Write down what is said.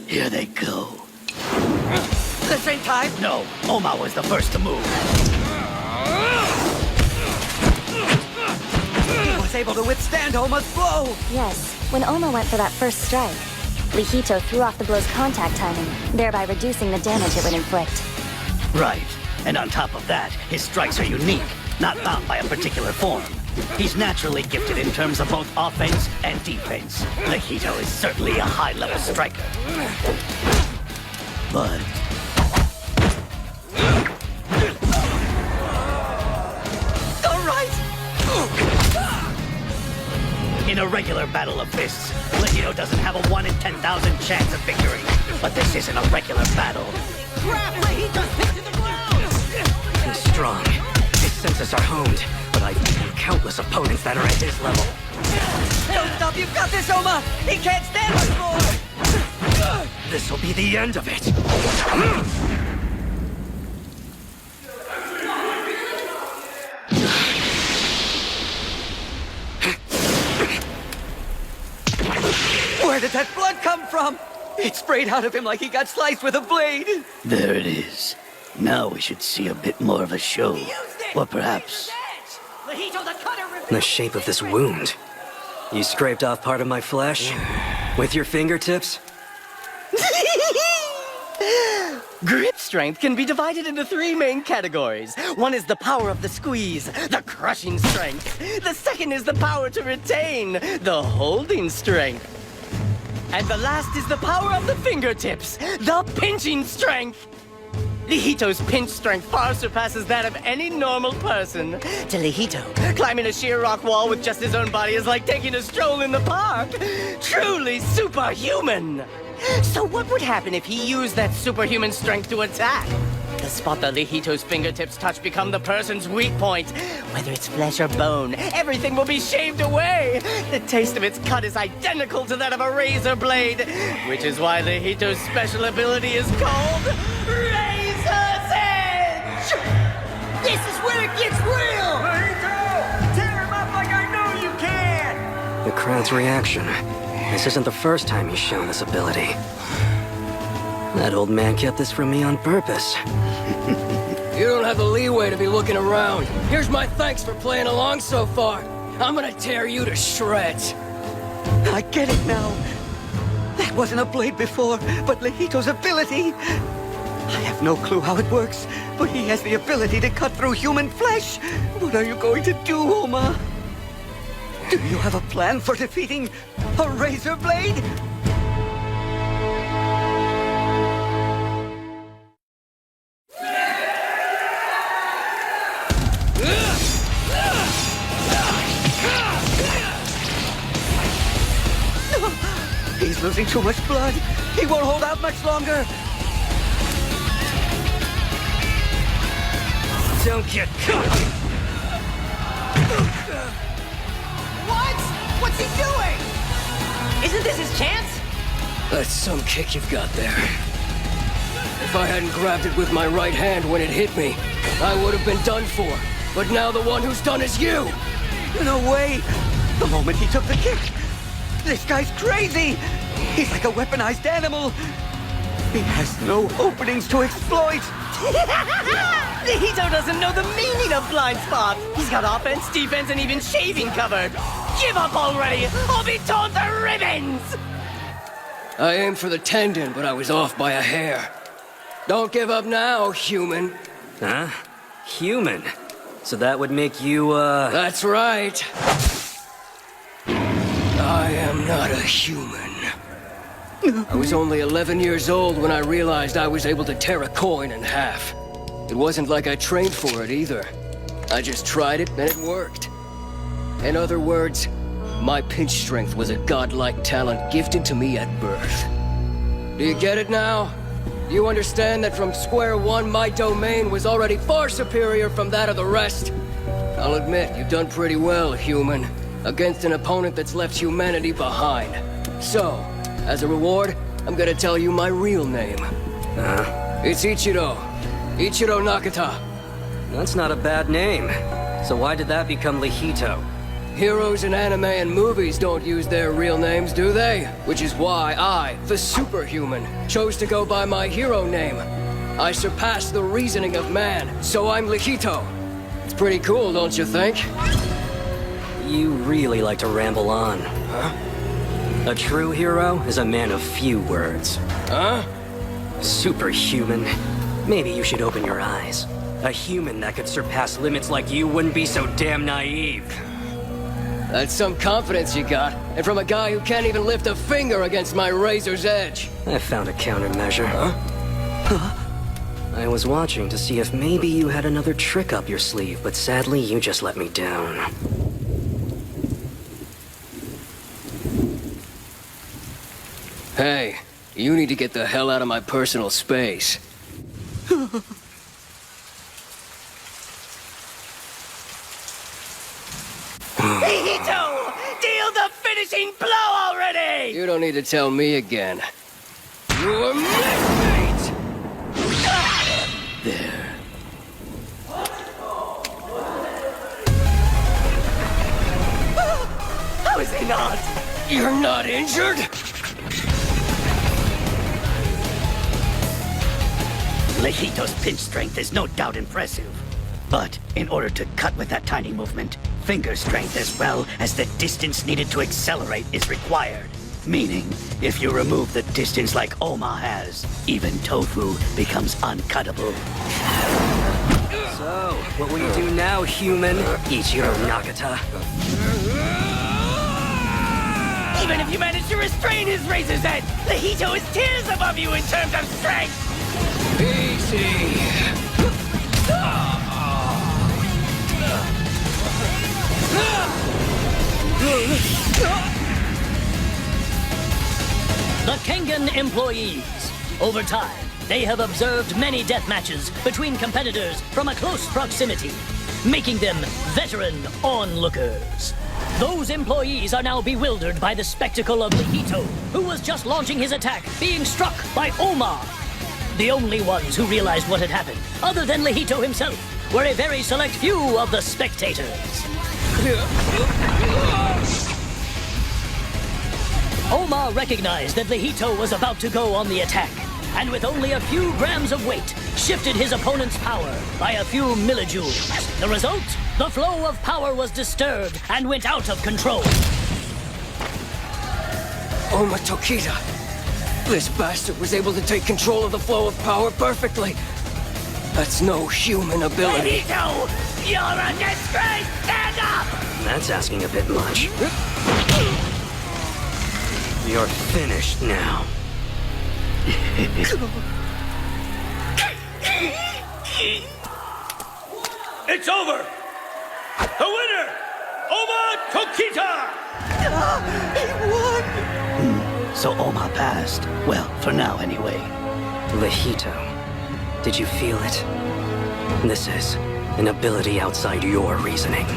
Here they go. The same time? No, Oma was the first to move. He was able to withstand Oma's blow. Yes, when Oma went for that first strike, Lihito threw off the blow's contact timing, thereby reducing the damage it would inflict. Right. And on top of that, his strikes are unique, not bound by a particular form. He's naturally gifted in terms of both offense and defense. Lihito is certainly a high-level striker. But... All right! in a regular battle of fists, Lihito doesn't have a 1 in 10,000 chance of victory. But this isn't a regular battle. Crap! Lihito's pinned to the ground! He's strong. His senses are honed, but I've beaten countless opponents that are at his level. Don't stop! You've got this, Oma! He can't stand much more! This'll be the end of it. Where did that blood come from? It sprayed out of him like he got sliced with a blade. There it is. Now we should see a bit more of a show. Or perhaps... Lihito the Cutter The shape of this wound. You scraped off part of my flesh? With your fingertips? Grip strength can be divided into 3 main categories. One is the power of the squeeze, the crushing strength. The second is the power to retain, the holding strength. And the last is the power of the fingertips, the pinching strength. Lihito's pinch strength far surpasses that of any normal person. To Lihito, climbing a sheer rock wall with just his own body is like taking a stroll in the park. Truly superhuman. So what would happen if he used that superhuman strength to attack? The spot that Lihito's fingertips touch become the person's weak point. Whether it's flesh or bone, everything will be shaved away. The taste of its cut is identical to that of a razor blade, which is why Lihito's special ability is called Razor's Edge! This is where it gets real! Lihito! Tear him up like I know you can! The crowd's reaction. This isn't the first time he's shown this ability. That old man kept this from me on purpose. You don't have the leeway to be looking around. Here's my thanks for playing along so far. I'm gonna tear you to shreds. I get it now. That wasn't a blade before, but Lihito's ability. I have no clue how it works, but he has the ability to cut through human flesh. What are you going to do, Oma? Do you have a plan for defeating a razor blade? He's losing too much blood. He won't hold out much longer. Don't get caught! What? What's he doing? Isn't this his chance? That's some kick you've got there. If I hadn't grabbed it with my right hand when it hit me, I would have been done for. But now the one who's done is you! No way! The moment he took the kick, this guy's crazy! He's like a weaponized animal! He has no openings to exploit! Lihito doesn't know the meaning of blind spot! He's got offense, defense, and even shaving covered! Give up already! I'll be torn to ribbons! I aimed for the tendon, but I was off by a hair. Don't give up now, human. Huh? Human? So that would make you, That's right. I am not a human. I was only 11 years old when I realized I was able to tear a coin in half. It wasn't like I trained for it either. I just tried it and it worked. In other words, my pinch strength was a godlike talent gifted to me at birth. Do you get it now? Do you understand that from square one, my domain was already far superior from that of the rest? I'll admit, you've done pretty well, human, against an opponent that's left humanity behind. So, as a reward, I'm gonna tell you my real name. It's Ichiro. Ichiro Nakata. That's not a bad name. So why did that become Lihito? Heroes in anime and movies don't use their real names, do they? Which is why I, the superhuman, chose to go by my hero name. I surpass the reasoning of man, so I'm Lehito. It's pretty cool, don't you think? You really like to ramble on. Huh? A true hero is a man of few words. Huh? Superhuman. Maybe you should open your eyes. A human that could surpass limits like you wouldn't be so damn naive. That's some confidence you got, and from a guy who can't even lift a finger against my razor's edge. I found a countermeasure. Huh? I was watching to see if maybe you had another trick up your sleeve, but sadly you just let me down. Hey, you need to get the hell out of my personal space. Lehito! Deal the finishing blow already! You don't need to tell me again. You're mate! There. How is he not? You're not injured? Lehito's pinch strength is no doubt impressive. But in order to cut with that tiny movement, finger strength as well as the distance needed to accelerate is required. Meaning, if you remove the distance like Oma has, even Tofu becomes uncuttable. So, what will you do now, human? Ichiro Nakata. Even if you manage to restrain his razor's edge, Lehito is tears above you in terms of strength! Easy. The Kengan employees. Over time, they have observed many death matches between competitors from a close proximity, making them veteran onlookers. Those employees are now bewildered by the spectacle of Lehito, who was just launching his attack, being struck by Oma. The only ones who realized what had happened, other than Lehito himself, were a very select few of the spectators. Oma recognized that Lehito was about to go on the attack, and with only a few grams of weight, shifted his opponent's power by a few millijoules. The result? The flow of power was disturbed and went out of control. Oma Tokita. This bastard was able to take control of the flow of power perfectly. That's no human ability. Lehito! You're a disgrace! Stand up! That's asking a bit much. You're finished now. It's over! The winner, Oma Tokita! He won! So Oma passed. Well, for now anyway. Lehito, did you feel it? This is an ability outside your reasoning.